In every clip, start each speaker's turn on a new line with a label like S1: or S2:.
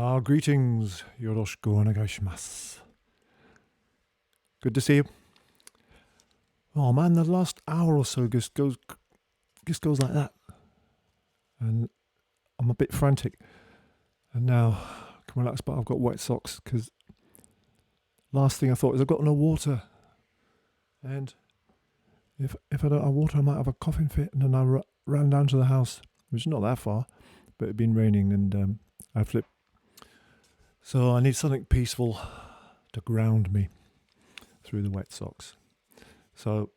S1: Greetings. Yoroshiku onegaishimasu. Good to see you. Oh man, the last hour or so just goes like that. And I'm a bit frantic. And now I can relax, but I've got wet socks because last thing I thought is I've got no water. And if I don't have water, I might have a coughing fit. And then I ran down to the house, which is not that far, but it'd been raining and I flipped. So I need something peaceful to ground me through the wet socks. So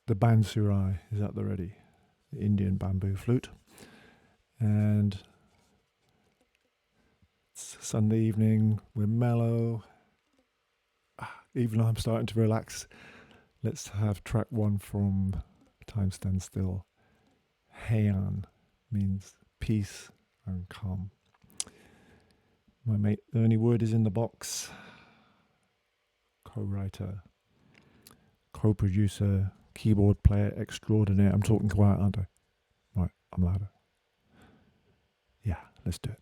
S1: the Bansurai is at the ready, the Indian bamboo flute. And it's Sunday evening, we're mellow. Even though I'm starting to relax, let's have track one from Time Stands Still. Heian means peace and calm. My mate Ernie Wood is in the box. Co-writer, co-producer, keyboard player extraordinaire. I'm talking quiet, aren't I? Right, I'm louder. Yeah, let's do it.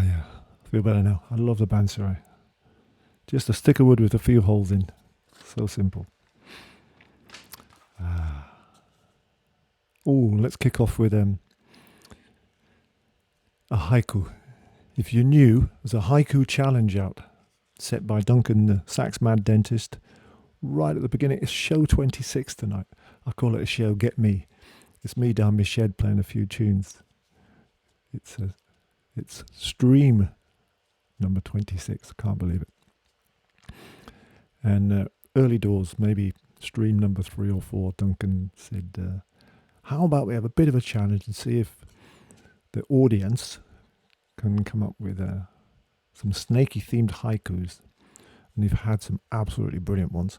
S1: Yeah. Feel better now. I love the Bansurai. Just a stick of wood with a few holes in. So simple. Let's kick off with a haiku. If you're new, there's a haiku challenge out set by Duncan, the sax mad dentist, right at the beginning. It's show 26 tonight. I call it a show, get me. It's me down my shed playing a few tunes. It's stream number 26, I can't believe it. And early doors, maybe stream number 3 or 4, Duncan said, how about we have a bit of a challenge and see if the audience can come up with some snaky themed haikus. And they've had some absolutely brilliant ones.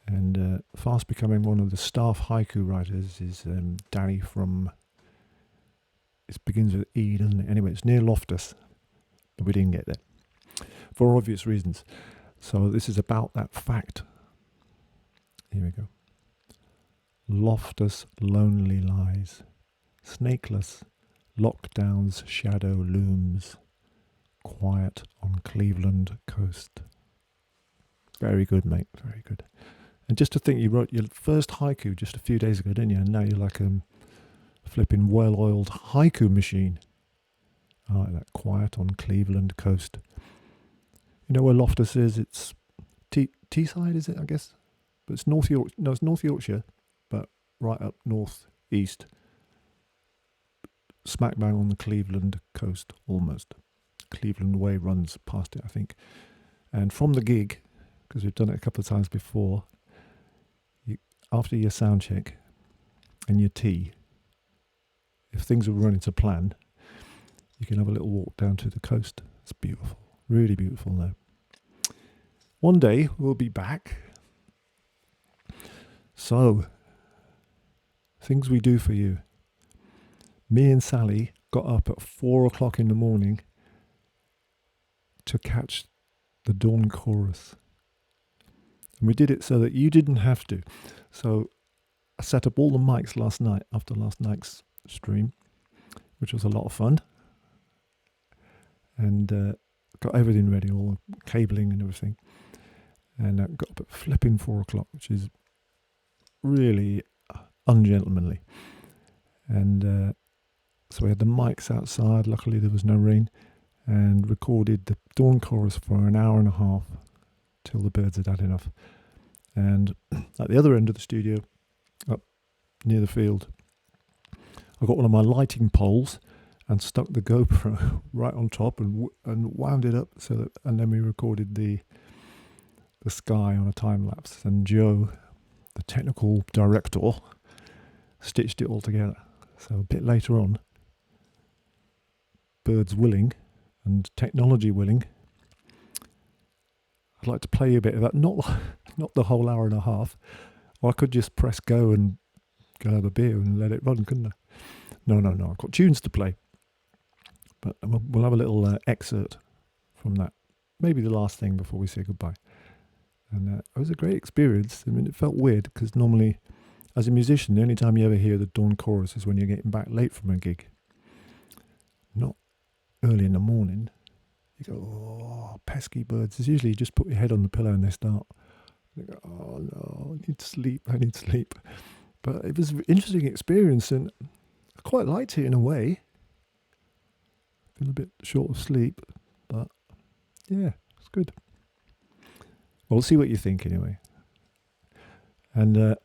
S1: And fast becoming one of the staff haiku writers is Danny from, it begins with E, doesn't it? Anyway, it's near Loftus, but we didn't get there for obvious reasons. So this is about that fact. Here we go. Loftus lonely lies, snakeless, lockdown's shadow looms, quiet on Cleveland coast. Very good, mate, very good. And just to think, you wrote your first haiku just a few days ago, didn't you? And now you're like a flipping well-oiled haiku machine. I like that, quiet on Cleveland coast. You know where Loftus is? It's Teesside, is it, I guess? But it's North Yorkshire. No, it's North Yorkshire, but right up north east. Smack bang on the Cleveland coast, almost. Cleveland Way runs past it, I think. And from the gig, because we've done it a couple of times before, after your sound check and your tea, if things are running to plan, you can have a little walk down to the coast. It's beautiful, really beautiful now. One day we'll be back. So, things we do for you. Me and Sally got up at 4 o'clock in the morning to catch the dawn chorus. And we did it so that you didn't have to. So I set up all the mics last night after last night's stream, which was a lot of fun. And got everything ready, all the cabling and everything. And got up at flipping 4 o'clock, which is really ungentlemanly. And so we had the mics outside. Luckily there was no rain. And recorded the dawn chorus for an hour and a half till the birds had had enough. And at the other end of the studio, up near the field, I got one of my lighting poles and stuck the GoPro right on top and wound it up so that, and then we recorded the sky on a time lapse. And Joe, the technical director, stitched it all together. So a bit later on, birds willing and technology willing, I'd like to play you a bit of that. Not the whole hour and a half. Or I could just press go and go have a beer and let it run, couldn't I? No. I've got tunes to play. But we'll have a little excerpt from that. Maybe the last thing before we say goodbye. And it was a great experience. I mean, it felt weird because normally, as a musician, the only time you ever hear the dawn chorus is when you're getting back late from a gig. Not early in the morning. You go, oh, pesky birds. It's usually you just put your head on the pillow and they start. You go, oh no, I need sleep. But it was an interesting experience and I quite liked it in a way. Feel a bit short of sleep, but yeah, it's good. Well, we'll see what you think anyway. And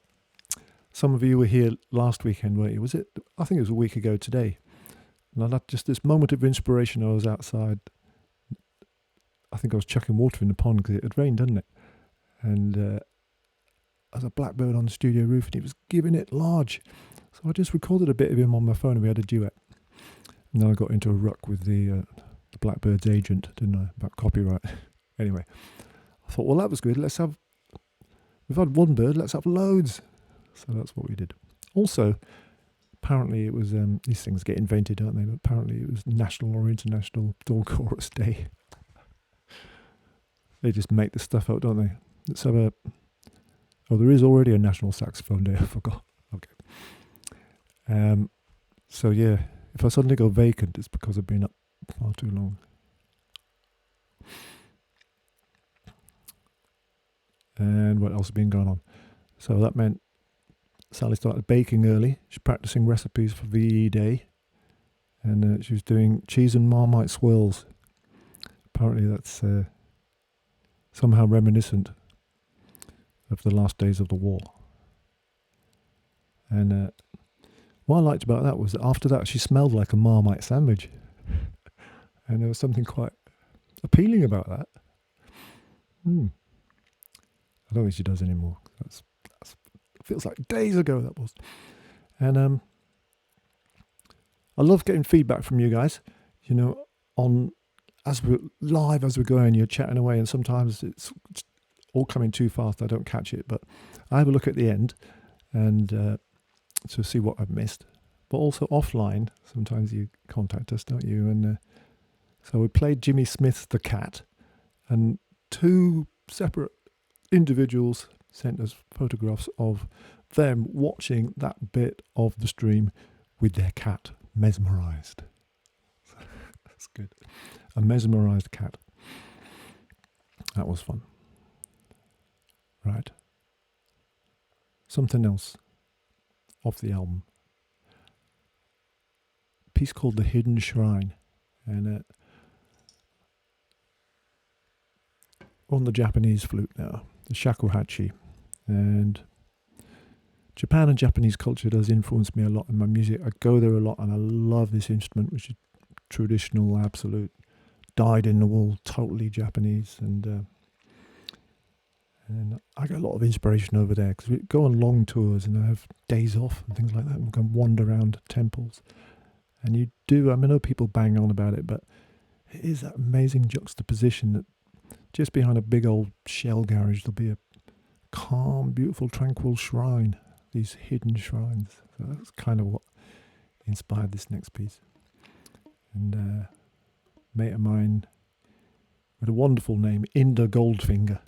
S1: some of you were here last weekend, weren't you? Was it? I think it was a week ago today. And I had just this moment of inspiration. I was outside. I think I was chucking water in the pond because it had rained, hadn't it? And there was a blackbird on the studio roof and he was giving it large. So I just recorded a bit of him on my phone and we had a duet. And then I got into a ruck with the blackbird's agent, didn't I, about copyright. Anyway, I thought, well, that was good. We've had one bird, let's have loads. So that's what we did. Also, apparently it was, these things get invented, aren't they? But apparently it was National or International Dawn Chorus Day. They just make the stuff up, don't they? Let's have there is already a National Saxophone Day, I forgot. Okay. So yeah, if I suddenly go vacant, it's because I've been up far too long. And what else has been going on? So that meant Sally started baking early. She's practicing recipes for VE Day. And she was doing cheese and Marmite swirls. Apparently that's somehow reminiscent of the last days of the war. And what I liked about that was that after that she smelled like a Marmite sandwich. And there was something quite appealing about that. I don't think she does anymore. That's feels like days ago that was. And I love getting feedback from you guys. You know, on as we're live, as we're going, you're chatting away, and sometimes it's all coming too fast. I don't catch it, but I have a look at the end and to see what I've missed. But also offline, sometimes you contact us, don't you? And so we played Jimmy Smith's The Cat, and 2 separate individuals sent us photographs of them watching that bit of the stream with their cat mesmerised. That's good. A mesmerised cat. That was fun. Right. Something else off the album. A piece called The Hidden Shrine. And on the Japanese flute now, the shakuhachi. And Japan and Japanese culture does influence me a lot in my music. I go there a lot and I love this instrument, which is traditional, absolute, dyed in the wool, totally Japanese. And I get a lot of inspiration over there because we go on long tours and I have days off and things like that. And we can wander around temples. And you do, I mean, I know people bang on about it, but it is that amazing juxtaposition that just behind a big old shell garage, there'll be a calm, beautiful, tranquil shrine, these hidden shrines. So that's kind of what inspired this next piece. And a mate of mine with a wonderful name, Inda Goldfinger,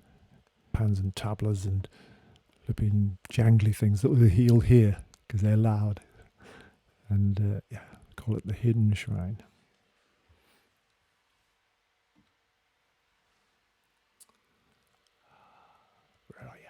S1: pans and tablas and flipping jangly things that you'll hear because they're loud. And call it the Hidden Shrine. Where are you?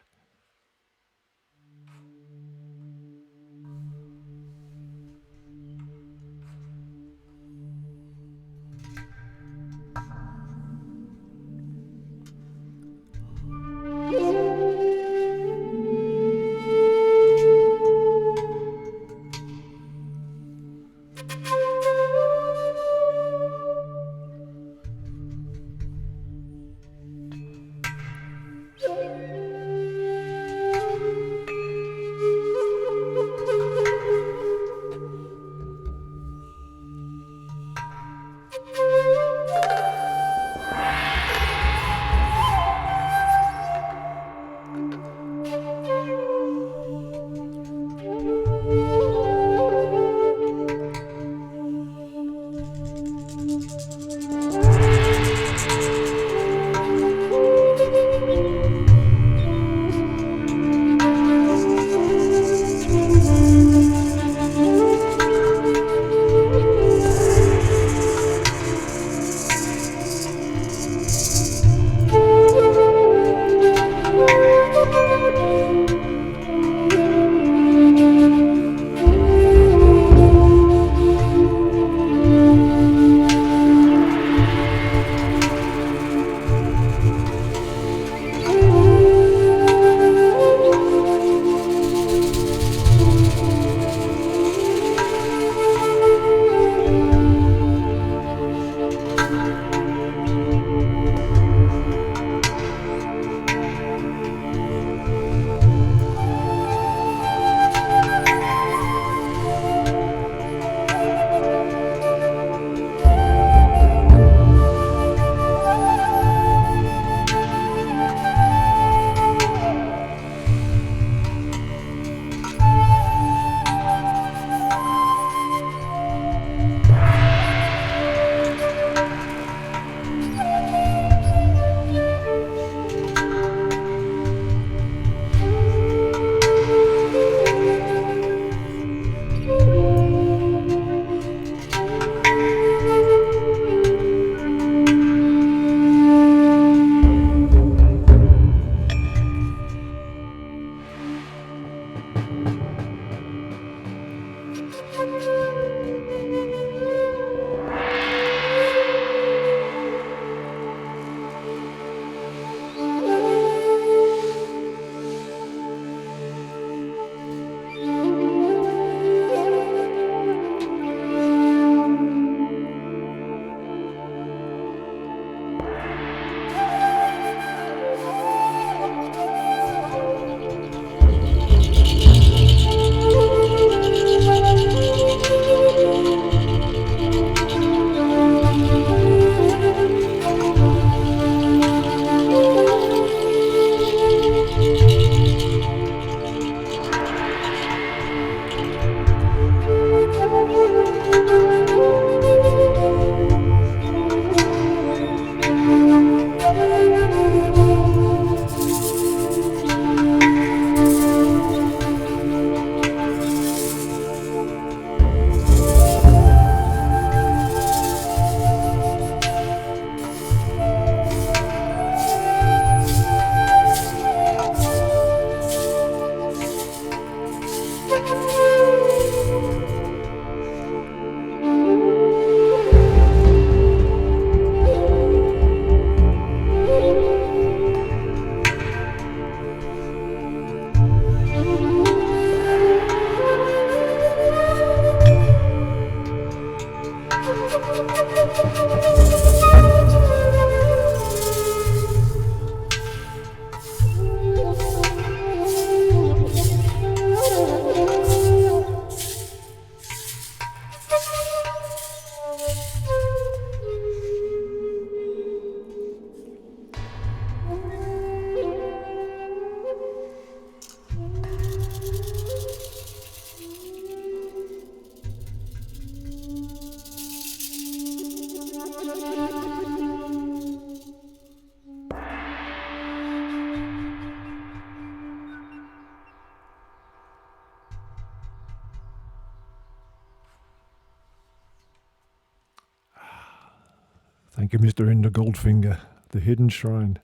S1: Thank you, Mr. Inder Goldfinger. The Hidden Shrine.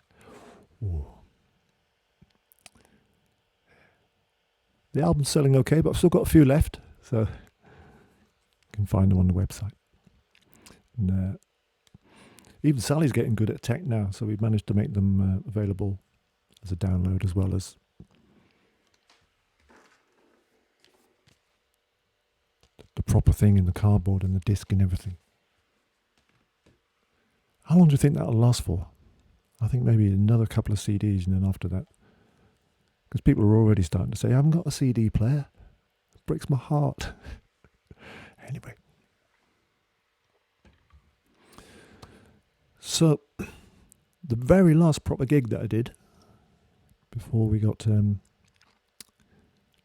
S1: Ooh. The album's selling okay, but I've still got a few left, so you can find them on the website. And even Sally's getting good at tech now, so we've managed to make them available as a download as well as the proper thing in the cardboard and the disc and everything. How long do you think that'll last for? I think maybe another couple of CDs, and then after that, because people are already starting to say, I haven't got a CD player. It breaks my heart. Anyway. So, the very last proper gig that I did, before we got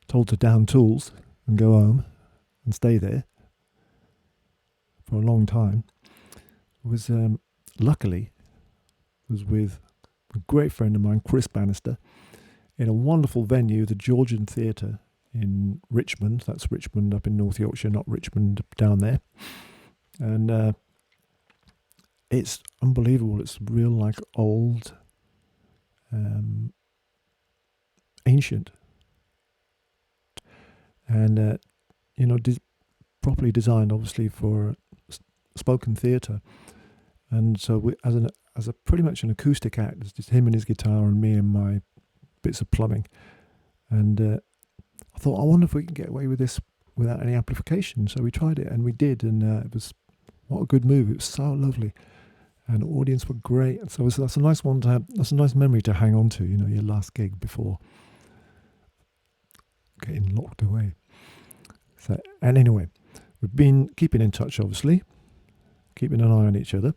S1: told to down tools and go home and stay there for a long time, was luckily was with a great friend of mine, Chris Bannister, in a wonderful venue, the Georgian Theatre in Richmond. That's Richmond up in North Yorkshire, not Richmond down there. And it's unbelievable. It's real, like, old, ancient, and properly designed, obviously, for spoken theatre. And so, we, as a pretty much an acoustic act, it's just him and his guitar and me and my bits of plumbing. And I thought, I wonder if we can get away with this without any amplification. So we tried it, and we did, and it was, what a good move. It was so lovely, and the audience were great. And so that's a nice one to have. That's a nice memory to hang on to. Your last gig before getting locked away. So, and anyway, we've been keeping in touch, obviously, keeping an eye on each other.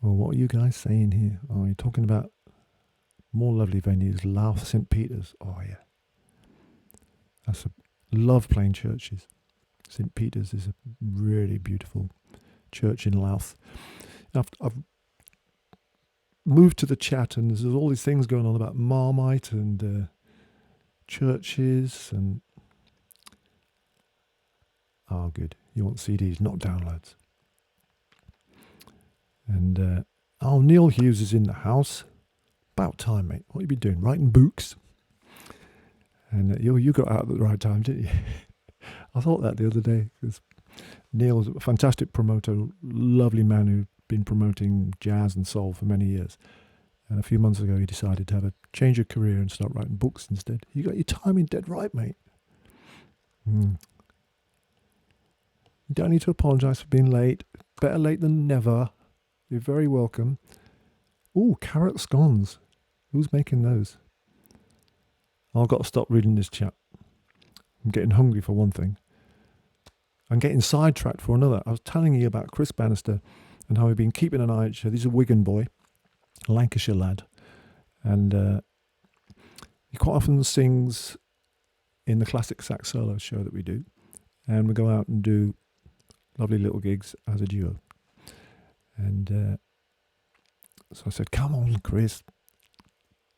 S1: Well, what are you guys saying here? Oh, you're talking about more lovely venues. Louth, St. Peter's. Oh, yeah. Love playing churches. St. Peter's is a really beautiful church in Louth. I've moved to the chat, and there's all these things going on about Marmite and churches and... Oh, good. You want CDs, not downloads. And, Neil Hughes is in the house. About time, mate. What have you been doing? Writing books? And you got out at the right time, didn't you? I thought that the other day, because Neil's a fantastic promoter, lovely man who's been promoting jazz and soul for many years. And a few months ago, he decided to have a change of career and start writing books instead. You got your timing dead right, mate. You don't need to apologise for being late. Better late than never. You're very welcome. Ooh, carrot scones. Who's making those? I've got to stop reading this chat. I'm getting hungry for one thing. I'm getting sidetracked for another. I was telling you about Chris Bannister and how we've been keeping an eye on each other. He's a Wigan boy, a Lancashire lad. And he quite often sings in the classic sax solo show that we do. And we go out and do lovely little gigs as a duo. And so I said, come on, Chris.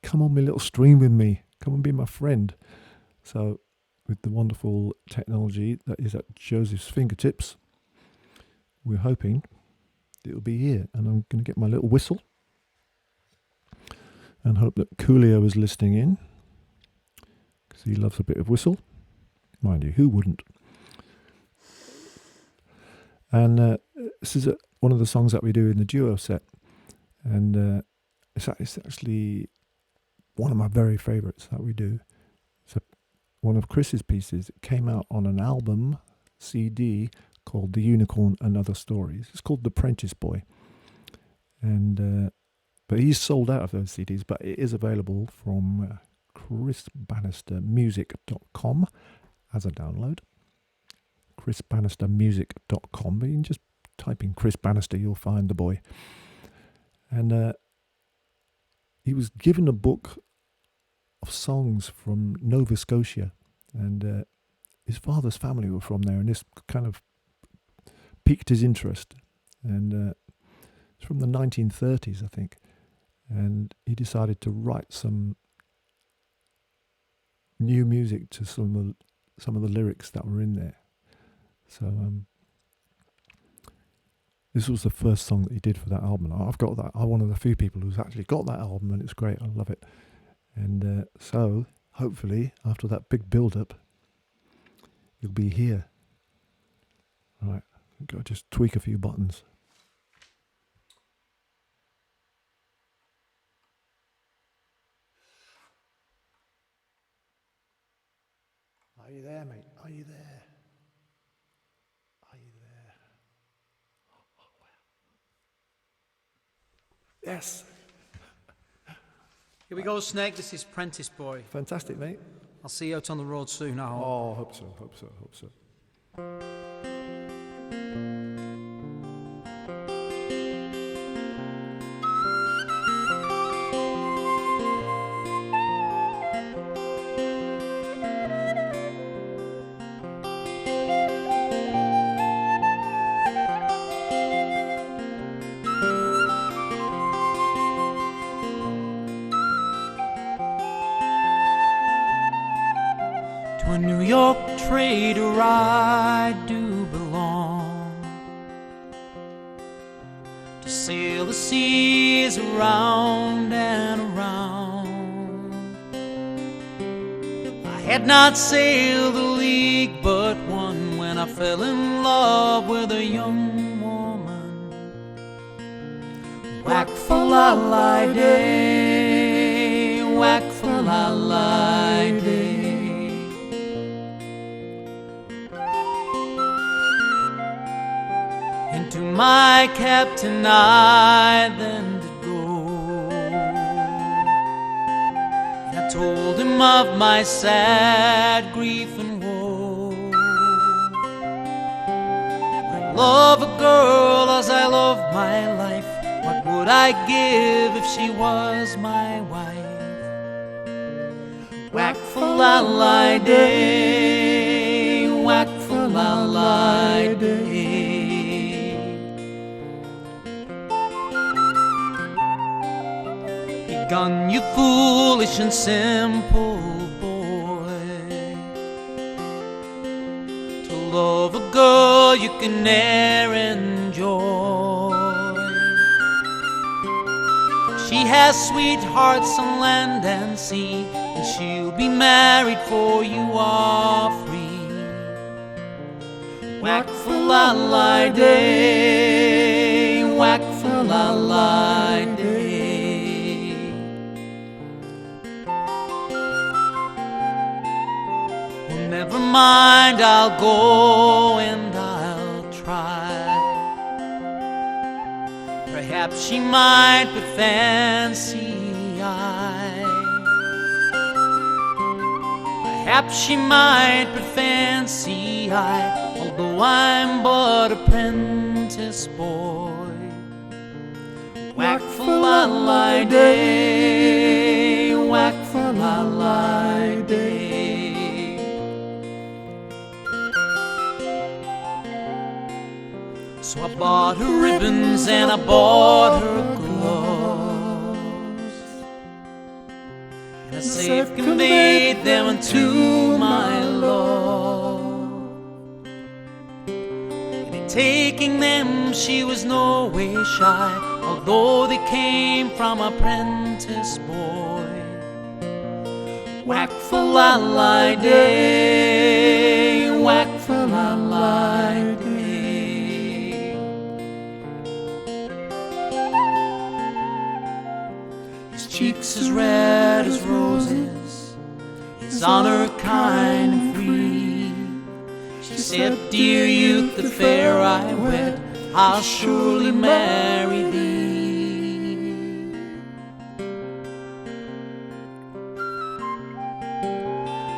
S1: Come on, my little stream with me. Come and be my friend. So with the wonderful technology that is at Joseph's fingertips, we're hoping it'll be here. And I'm going to get my little whistle and hope that Coolio is listening in, because he loves a bit of whistle. Mind you, who wouldn't? And this is one of the songs that we do in the duo set. And it's actually one of my very favourites that we do. It's one of Chris's pieces. It came out on an album, CD, called The Unicorn and Other Stories. It's called The Apprentice Boy. And but he's sold out of those CDs, but it is available from chrisbannistermusic.com as a download. chrisbannistermusic.com. But you can just type in Chris Bannister, you'll find the boy. And he was given a book of songs from Nova Scotia, and his father's family were from there, and this kind of piqued his interest. And it's from the 1930s, I think, and he decided to write some new music to some of the lyrics that were in there. So This was the first song that he did for that album. I've got that. I'm one of the few people who's actually got that album, and it's great. I love it. And so, hopefully, after that big build-up, you'll be here. Right, I've got to just tweak a few buttons. Are you there, mate? Are you there? Are you there? Oh, wow. Yes.
S2: Here we go, Snake. This is Apprentice Boy.
S1: Fantastic, mate.
S2: I'll see you out on the road soon, I hope.
S1: Oh, hope so, hope so, hope so.
S2: To a New York trader I do belong, to sail the seas around and around. I had not sailed a league but one when I fell in love with a young woman. Whack-fa-la-li-day, whack-fa-la-li-day. To my captain I then did go, and I told him of my sad grief and woe. I love a girl as I love my life. What would I give if she was my wife? Whack-fa-la-li-day, whack-fa-la-li-day. Gun, you foolish and simple boy, to love a girl you can ne'er enjoy. She has sweethearts on land and sea, and she'll be married for you are free. Whack-fa-la-li-day, whack-fa-la-li-day. Never mind, I'll go and I'll try. Perhaps she might but fancy I. Perhaps she might but fancy I, although I'm but a apprentice boy. Whack-fa-la-li-day, whack-fa-la-li-day. So I bought her ribbons and I bought her gloves, and I safe conveyed them unto my love. And in taking them she was no way shy, although they came from a apprentice boy. Whack-fa-la-li-day, whack-fa-la-li-day. Cheeks as red as roses, his honor kind and free. She said, dear youth, the fair I wed, I'll surely marry thee.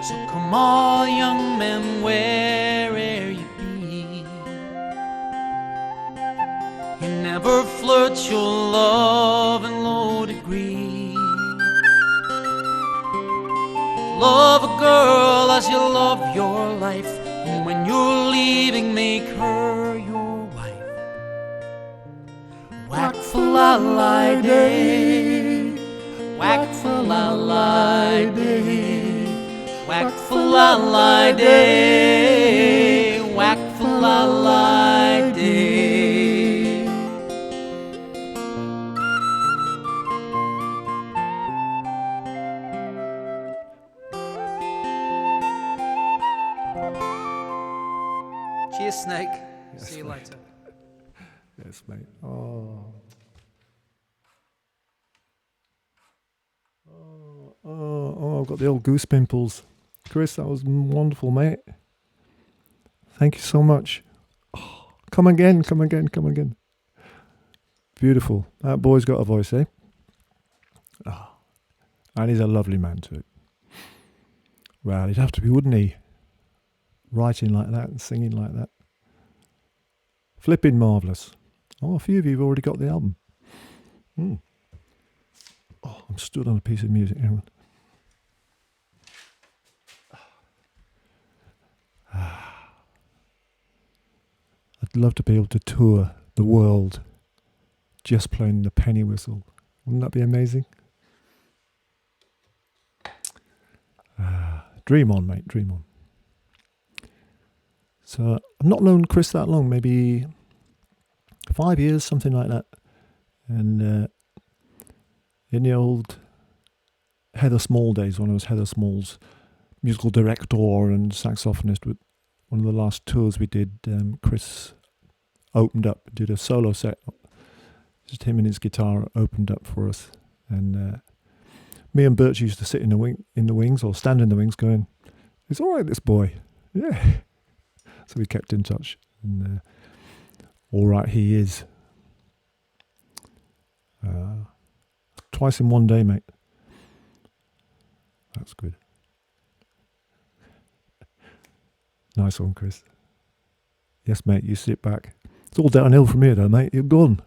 S2: So come all young men, where'er you be, you never flirt your love in low degree. Love a girl as you love your life, and when you're leaving, make her your wife. Whack-fa-la-li-day, whack-fa-la-li-day, whack-fa-la-li-day, whack-fa-la-li-day. Cheers, Snake.
S1: Yes,
S2: See you
S1: mate.
S2: later.
S1: Yes, mate. Oh. I've got the old goose pimples. Chris, that was wonderful, mate. Thank you so much. Oh, come again. Beautiful. That boy's got a voice, eh? Oh, and he's a lovely man too. Well, he'd have to be, wouldn't he? Writing like that and singing like that. Flipping marvellous. Oh, a few of you have already got the album. Oh, I'm stood on a piece of music. Hang on. I'd love to be able to tour the world just playing the penny whistle. Wouldn't that be amazing? Dream on, mate, dream on. So I've not known Chris that long, maybe 5 years, something like that. And in the old Heather Small days, when I was Heather Small's musical director and saxophonist, with one of the last tours we did, Chris opened up, did a solo set. Just him and his guitar opened up for us, and me and Birch used to sit in the wings, or stand in the wings, going, "It's all right, this boy." Yeah. So we kept in touch, and all right, he is. Twice in one day, mate. That's good. Nice one, Chris. Yes, mate, you sit back. It's all downhill from here, though, mate. You're gone.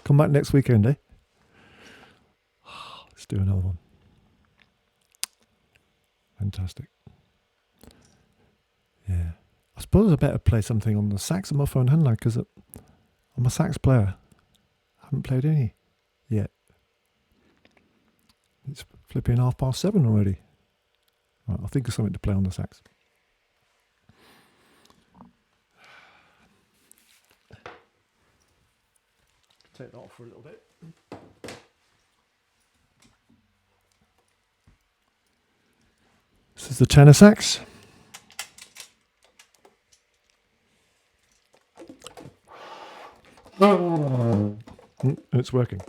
S1: Come back next weekend, eh? Let's do another one. Fantastic. Yeah. I suppose I better play something on the saxophone, hadn't I? Because I'm a sax player. I haven't played any yet. It's flipping 7:30 already. Right, I'll think of something to play on the sax. Take that off for a little bit. This is the tenor sax. It's working.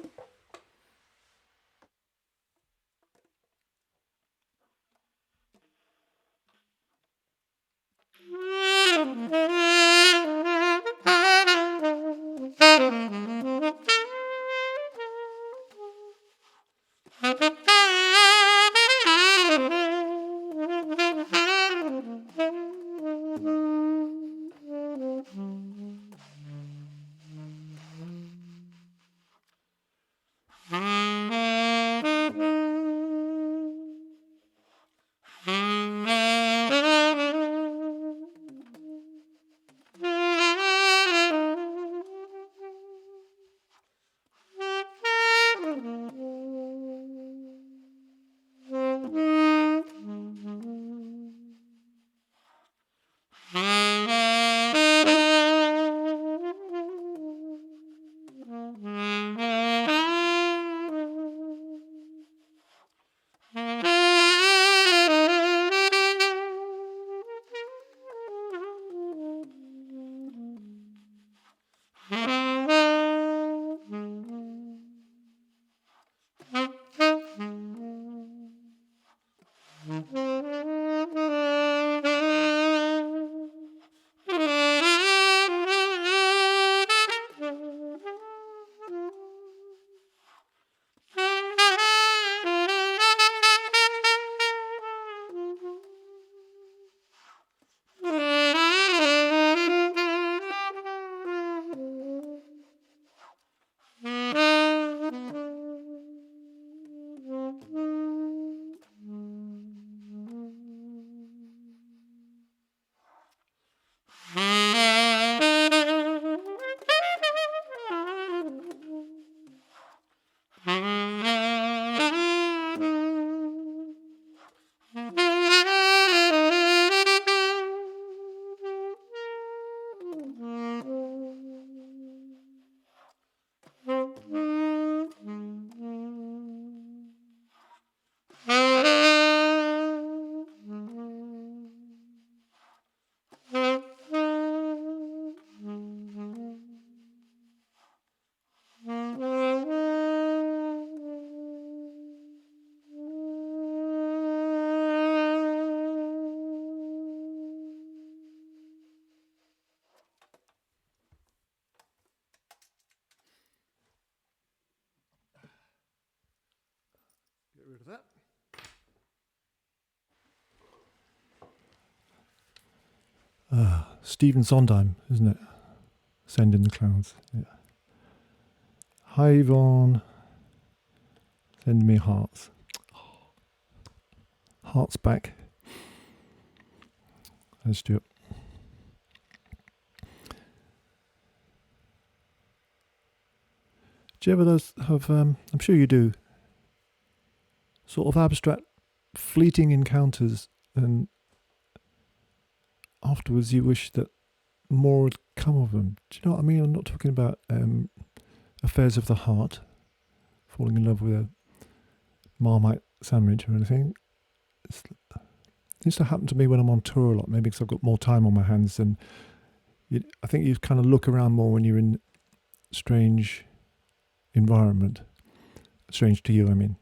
S1: rid of that. Stephen Sondheim, isn't it? Send in the Clouds. Yeah. Hi Yvonne. Send me hearts. Hearts back. Let's do it. Do you ever have, I'm sure you do, sort of abstract, fleeting encounters, and afterwards you wish that more had come of them? Do you know what I mean? I'm not talking about affairs of the heart, falling in love with a Marmite sandwich or anything. It used to happen to me when I'm on tour a lot, maybe because I've got more time on my hands, and I think you kind of look around more when you're in strange environment. Strange to you, I mean.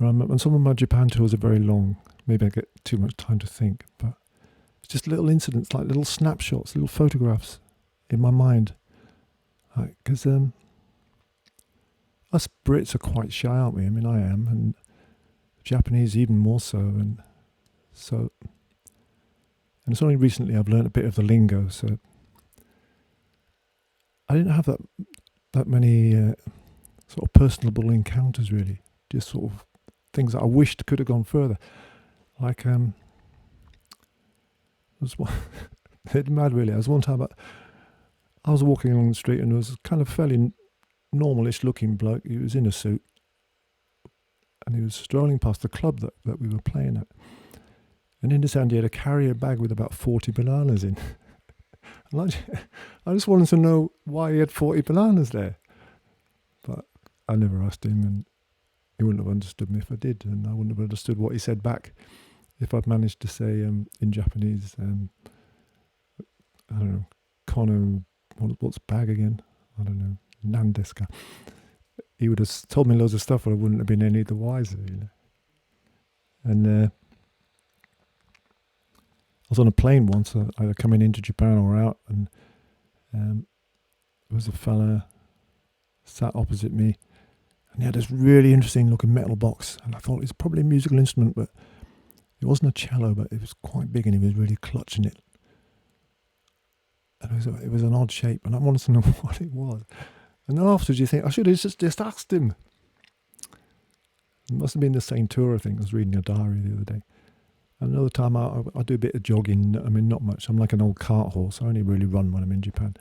S1: And some of my Japan tours are very long. Maybe I get too much time to think, but it's just little incidents, like little snapshots, little photographs in my mind. Because us Brits are quite shy, aren't we? I mean, I am, and Japanese even more so. And it's only recently I've learned a bit of the lingo, so I didn't have that many sort of personable encounters, really. Just sort of things that I wished could have gone further. Like, it's mad, really. I was one time, I was walking along the street and there was kind of fairly normalish looking bloke. He was in a suit and he was strolling past the club that we were playing at. And in his hand he had a carrier bag with about 40 bananas in. And I just wanted to know why he had 40 bananas there. But I never asked him, and he wouldn't have understood me if I did, and I wouldn't have understood what he said back if I'd managed to say in Japanese, I don't know, kono, what's bag again? I don't know, nan desu ka? He would have told me loads of stuff, but I wouldn't have been any the wiser, you know. And I was on a plane once, either coming into Japan or out, and there was a fella sat opposite me, and he had this really interesting looking metal box, and I thought it was probably a musical instrument, but it wasn't a cello, but it was quite big, and he was really clutching it. And it was an odd shape, and I wanted to know what it was. And then afterwards you think, I should have just asked him. It must have been the same tour, I think. I was reading a diary the other day. Another time I do a bit of jogging. I mean, not much. I'm like an old cart horse. I only really run when I'm in Japan.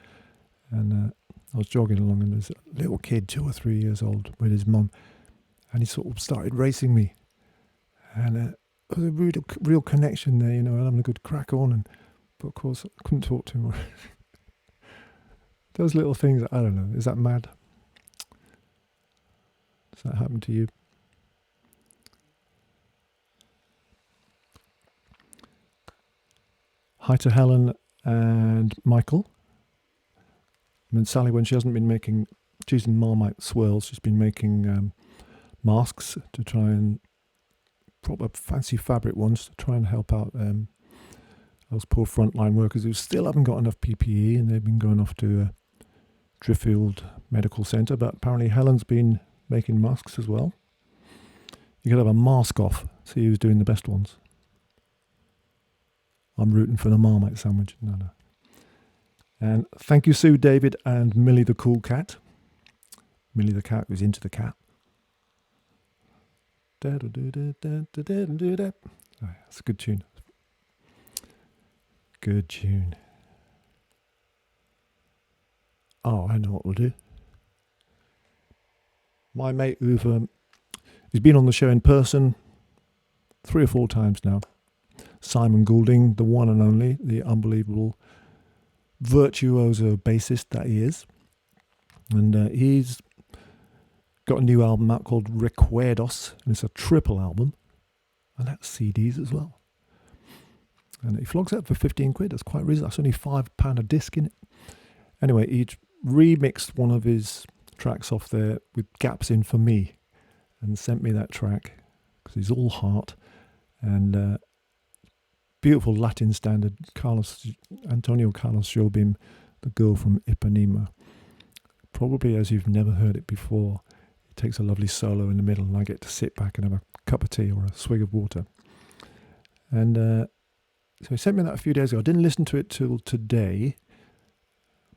S1: And I was jogging along, and there's a little kid, 2 or 3 years old, with his mum, and he sort of started racing me. And there was a real connection there, you know, and having a good crack on. But of course, I couldn't talk to him. Those little things, I don't know. Is that mad? Does that happen to you? Hi to Helen and Michael. I mean, Sally, when she hasn't been choosing Marmite swirls, she's been making masks to try and, proper fancy fabric ones, to try and help out those poor frontline workers who still haven't got enough PPE, and they've been going off to Driffield Medical Centre. But apparently Helen's been making masks as well. You could have a mask off, see who's doing the best ones. I'm rooting for the Marmite sandwich. No. And thank you, Sue, David, and Millie the cool cat. Millie the cat who's into the cat. That's a good tune. Good tune. Oh, I know what we'll do. My mate who's been on the show in person 3 or 4 times now, Simon Goulding, the one and only, the unbelievable virtuoso bassist that he is. And he's got a new album out called Recuerdos, and it's a triple album, and that's CDs as well. And he flogs that for 15 quid. That's quite reasonable. That's only £5 a disc in it. Anyway, he remixed one of his tracks off there with gaps in for me, and sent me that track because he's all heart. And beautiful Latin standard. Antonio Carlos Jobim, the girl from Ipanema. Probably as you've never heard it before. It takes a lovely solo in the middle, and I get to sit back and have a cup of tea or a swig of water. And so he sent me that a few days ago. I didn't listen to it till today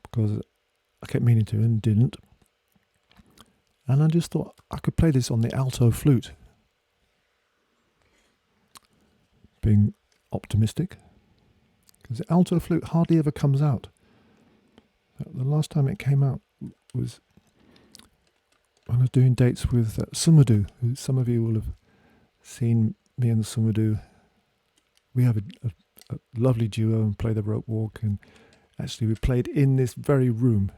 S1: because I kept meaning to and didn't. And I just thought I could play this on the alto flute. Being optimistic, because the alto flute hardly ever comes out. The last time it came out was when I was doing dates with Sumadu, who some of you will have seen me and Sumadu. We have a lovely duo and play the rope walk, and actually we played in this very room,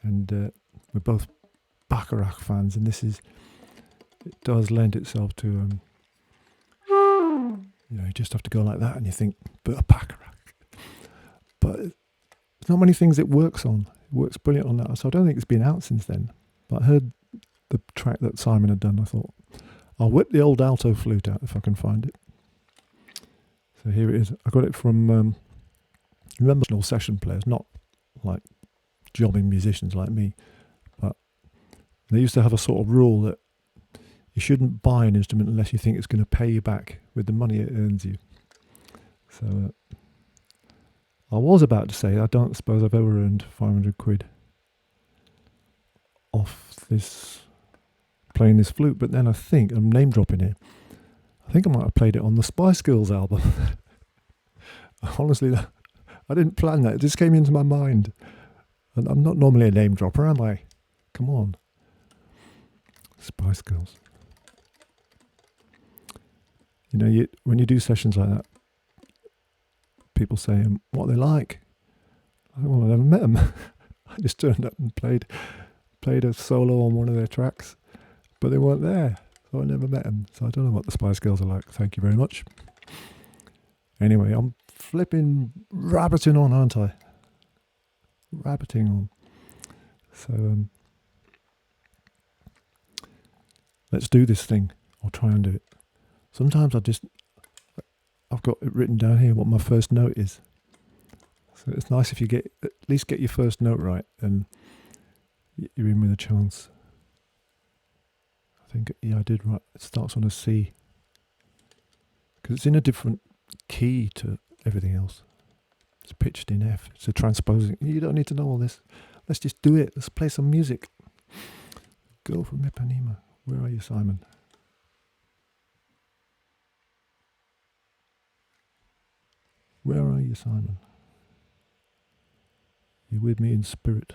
S1: and we're both Bacharach fans, and it does lend itself to you just have to go like that and you think, but a Bacharach. But there's not many things it works on. It works brilliant on that. So I don't think it's been out since then. But I heard the track that Simon had done. I thought, I'll whip the old alto flute out if I can find it. So here it is. I got it from, remember, session players, not like jobbing musicians like me. But they used to have a sort of rule that you shouldn't buy an instrument unless you think it's going to pay you back with the money it earns you. So I was about to say, I don't suppose I've ever earned 500 quid off this, playing this flute, but then I think, I'm name dropping here, I think I might have played it on the Spice Girls album. Honestly, I didn't plan that, it just came into my mind. And I'm not normally a name dropper, am I? Come on. Spice Girls. When you do sessions like that, people say what they like. Well, I never met them. I just turned up and played a solo on one of their tracks, but they weren't there, so I never met them. So I don't know what the Spice Girls are like. Thank you very much. Anyway, I'm flipping rabbiting on, aren't I? Rabbiting on. So let's do this thing, or try and do it. Sometimes I've got it written down here what my first note is. So it's nice if you at least get your first note right, and you're in with a chance. I think, I did right. It starts on a C. Because it's in a different key to everything else. It's pitched in F. It's a transposing. You don't need to know all this. Let's just do it. Let's play some music. Girl from Ipanema. Where are you, Simon? Where are you, Simon? You're with me in spirit.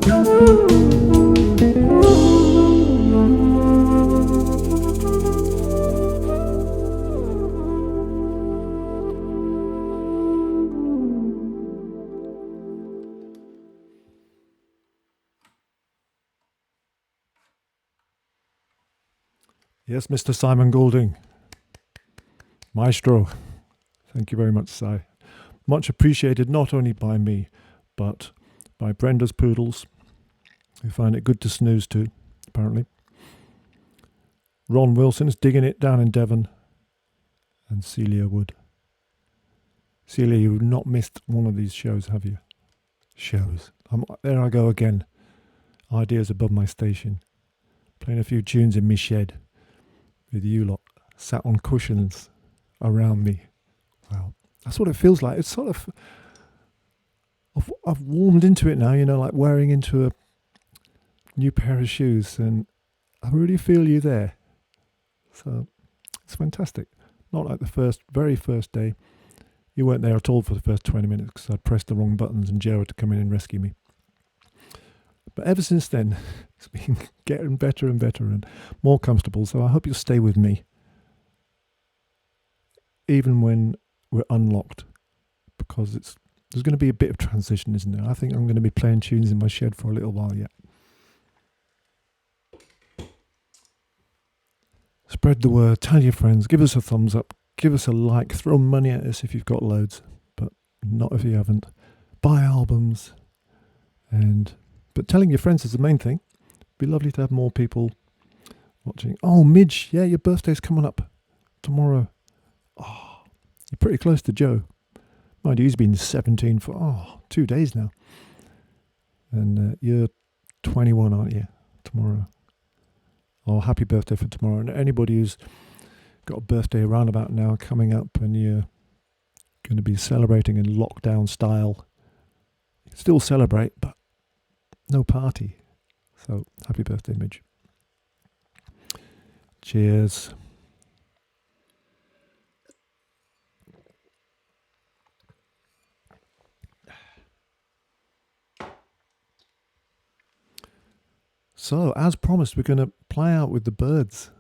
S1: Yes, Mr. Simon Goulding, Maestro. Thank you very much, Si. Much appreciated not only by me, but by Brenda's poodles, who find it good to snooze to, apparently. Ron Wilson's digging it down in Devon, and Celia Wood. Celia, you've not missed one of these shows, have you? Shows. There I go again. Ideas above my station. Playing a few tunes in me shed with you lot sat on cushions around me. Well, that's what it feels like. It's sort of... I've warmed into it now, you know, like wearing into a new pair of shoes, and I really feel you there. So it's fantastic. Not like the very first day. You weren't there at all for the first 20 minutes because I'd pressed the wrong buttons and Joe had to come in and rescue me. But ever since then, it's been getting better and better and more comfortable. So I hope you'll stay with me, even when we're unlocked, because there's going to be a bit of transition, isn't there? I think I'm going to be playing tunes in my shed for a little while yet. Spread the word, tell your friends, give us a thumbs up, give us a like, throw money at us if you've got loads, but not if you haven't. Buy albums, but telling your friends is the main thing. It'd be lovely to have more people watching. Oh, Midge, yeah, your birthday's coming up tomorrow. Oh, you're pretty close to Joe. Mind you, he's been 17 for 2 days now. And you're 21, aren't you, tomorrow? Oh, happy birthday for tomorrow. And anybody who's got a birthday around about now coming up and you're going to be celebrating in lockdown style, still celebrate, but no party. So, happy birthday, Midge. Cheers. So, as promised, we're going to play out with the birds.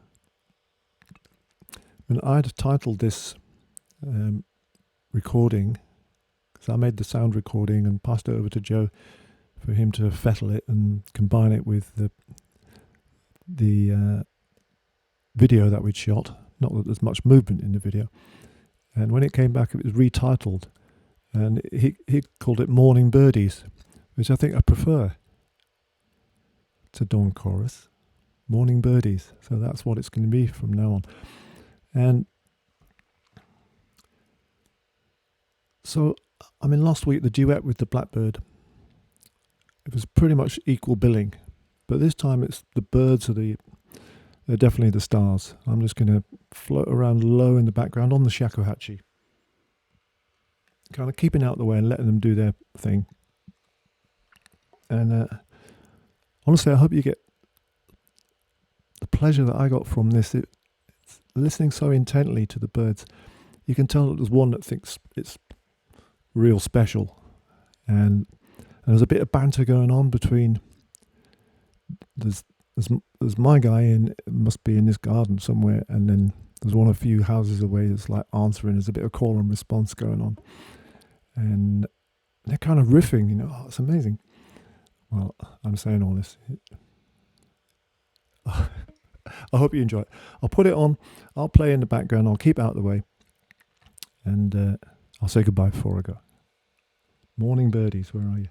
S1: And I'd titled this recording, because I made the sound recording and passed it over to Joe for him to fettle it and combine it with the video that we'd shot. Not that there's much movement in the video. And when it came back, it was retitled, and he called it Morning Birdies, which I think I prefer to Dawn Chorus. Morning Birdies. So that's what it's going to be from now on. And so, I mean, last week the duet with the blackbird, it was pretty much equal billing, but this time it's the birds they're definitely the stars. I'm just going to float around low in the background on the shakuhachi, kind of keeping out the way and letting them do their thing. And honestly, I hope you get the pleasure that I got from this. It's listening so intently to the birds. You can tell that there's one that thinks it's real special, and there's a bit of banter going on between. There's my guy must be in this garden somewhere, and then there's one a few houses away that's like answering. There's a bit of call and response going on, and they're kind of riffing. You know, oh, it's amazing. Well, I'm saying all this. I hope you enjoy it. I'll put it on. I'll play in the background. I'll keep out of the way, and I'll say goodbye before I go. Morning birdies, where are you?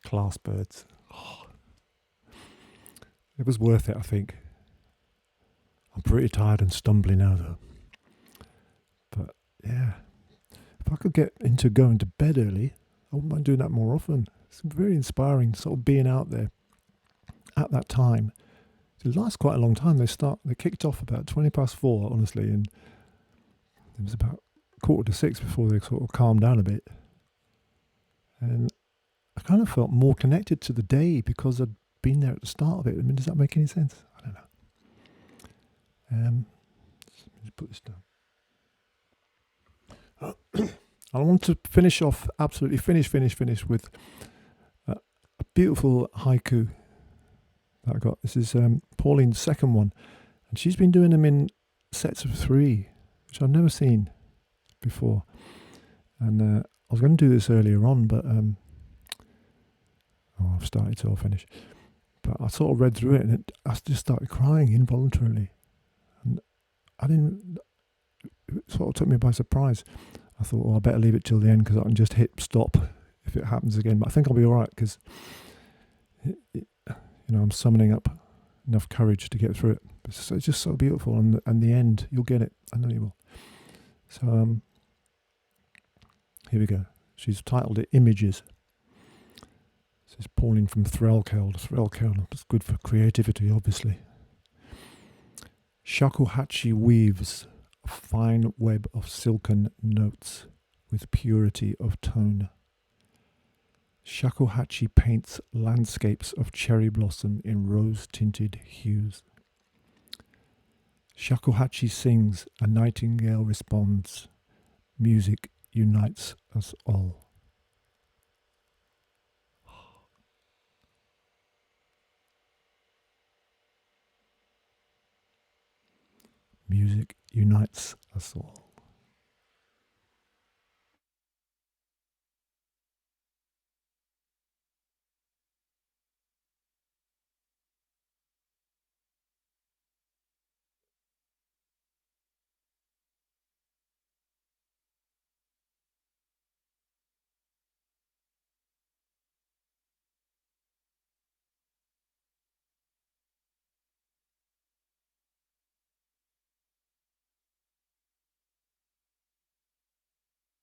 S1: Class birds. It was worth it, I think. I'm pretty tired and stumbling now, though. But yeah, if I could get into going to bed early, I wouldn't mind doing that more often. It's very inspiring, sort of being out there at that time. It lasts quite a long time. They kicked off about 4:20, honestly, and it was about 5:45 before they sort of calmed down a bit. And I kind of felt more connected to the day because I'd been there at the start of it. I mean, does that make any sense? I don't know. Let me just put this down. I want to finish off, absolutely finish with a beautiful haiku that I got. This is Pauline's second one, and she's been doing them in sets of 3, which I've never seen before. And I was going to do this earlier on, but I've started, so I'll finish. But I sort of read through it, and I just started crying involuntarily, and it sort of took me by surprise. I thought, well, I better leave it till the end because I can just hit stop if it happens again. But I think I'll be all right because, I'm summoning up enough courage to get through it. It's just so beautiful, and the end, you'll get it. I know you will. So here we go. She's titled it Images. This is Pauline from Threlkeld. Threlkeld, it's good for creativity, obviously. Shakuhachi weaves a fine web of silken notes with purity of tone. Shakuhachi paints landscapes of cherry blossom in rose-tinted hues. Shakuhachi sings, a nightingale responds. Music unites us all. Music unites us all.